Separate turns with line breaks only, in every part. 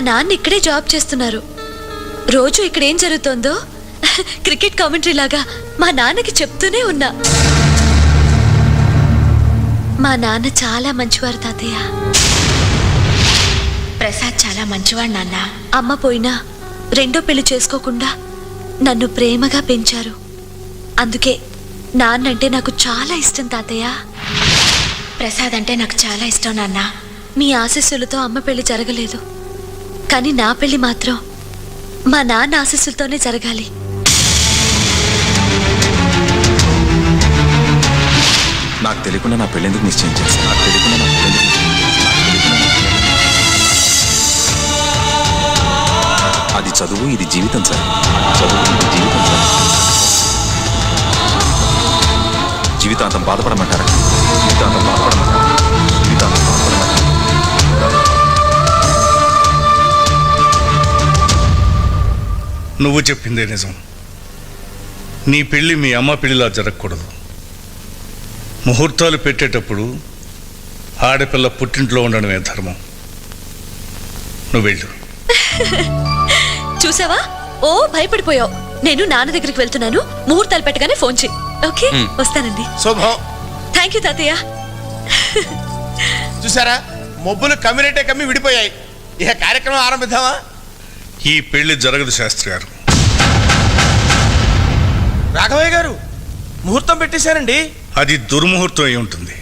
నాన్న ఇక్కడే జాబ్ చేస్తున్నారు. రోజు ఇక్కడ ఏం జరుగుతోందో క్రికెట్ కామెంటరీ లాగా మా నాన్నకి చెప్తూనే ఉన్నా. మా నాన్న చాలా మంచివారు తాతయ్య.
ప్రసాద్ చాలా మంచివాడు నాన్న.
అమ్మ పోయినా రెండో పెళ్లి చేసుకోకుండా నన్ను ప్రేమగా పెంచారు. అందుకే నాన్నంటే నాకు చాలా ఇష్టం తాతయ్య.
ప్రసాద్ అంటే నాకు చాలా ఇష్టం నాన్న.
మీ ఆశీస్సులతో అమ్మ పెళ్లి జరగలేదు, కానీ నా పెళ్లి మాత్రం మా నాన్న ఆశీస్సులతోనే జరగాలి.
నాకు తెలియకుండా నా పెళ్ళెందుకు నిశ్చయించాను సార్? నాకు తెలియకుండా నా పెళ్ళెందుకు అది చదువు, ఇది జీవితం సార్. చదువు, ఇది జీవితం సార్. జీవితాంతం బాధపడమంటారా? జీవితాంతం బాధపడమంటారా? జీవితాంతం బాధపడమంటారా?
నువ్వు చెప్పిందే నిజం. నీ పెళ్ళి మీ అమ్మ పెళ్ళిలా జరగకూడదు. ముహూర్తాలు పెట్టేటప్పుడు ఆడపిల్ల పుట్టింట్లో ఉండడమే ధర్మం. నువ్వు వెళ్ళు.
చూసావా, ఓ భయపడిపోయావు. నేను నాన్న దగ్గరికి వెళ్తున్నాను, ముహూర్తాలు పెట్టగానే ఫోన్ చేయి. ఓకే, వస్తానండి.
శుభం.
థ్యాంక్ యూ తాతయ్య.
చూసారా, మొబ్బులు కమ్యూనిటీ కమ్మి విడిపోయాయి. ఇక కార్యక్రమం ఆరంభిద్దామా?
ఈ పెళ్లి జరగదు శాస్త్రి గారు.
రాఘవయ్య గారు ముహూర్తం పెట్టేశారండి.
అది దుర్ముహూర్తం అయి ఉంటుంది.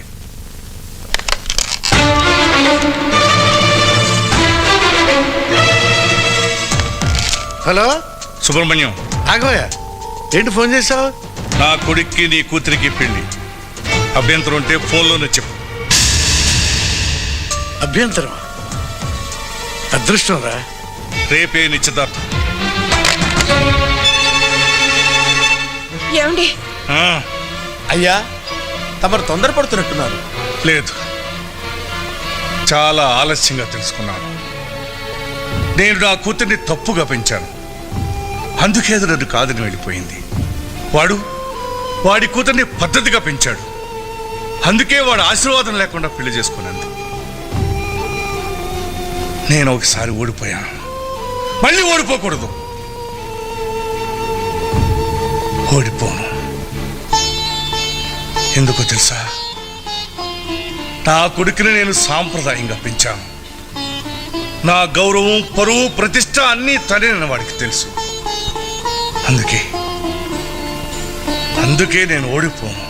హలో
సుబ్రహ్మణ్యం,
రాఘవయ్య, ఏంటి ఫోన్ చేసావు?
నా కొడుక్కి నీ కూతురికి పెళ్లి. అభ్యంతరం ఉంటే ఫోన్లోనే చెప్పు.
అభ్యంతరం? అదృష్టం రా.
రేపే నిశ్చితార్థం.
ఏమండి?
అయ్యా, తమరు తొందరపడుతున్నట్టున్నారు.
లేదు, చాలా ఆలస్యంగా తెలుసుకున్నాను. నేను నా కూతుర్ని తప్పుగా పెంచాను, అందుకే అది నన్ను కాదని వెళ్ళిపోయింది. వాడి కూతుర్ని పద్ధతిగా పెంచాడు, అందుకే వాడు ఆశీర్వాదం లేకుండా పెళ్లి చేసుకున్నాను. నేను ఒకసారి ఓడిపోయాను, మళ్ళీ ఓడిపోకూడదు. ఓడిపోను. ఎందుకో తెలుసా, నా కొడుకుని నేను సాంప్రదాయంగా పెంచాను. నా గౌరవం, పరువు, ప్రతిష్ట అన్నీ తనేనని వాడికి తెలుసు. అందుకే నేను ఓడిపోను.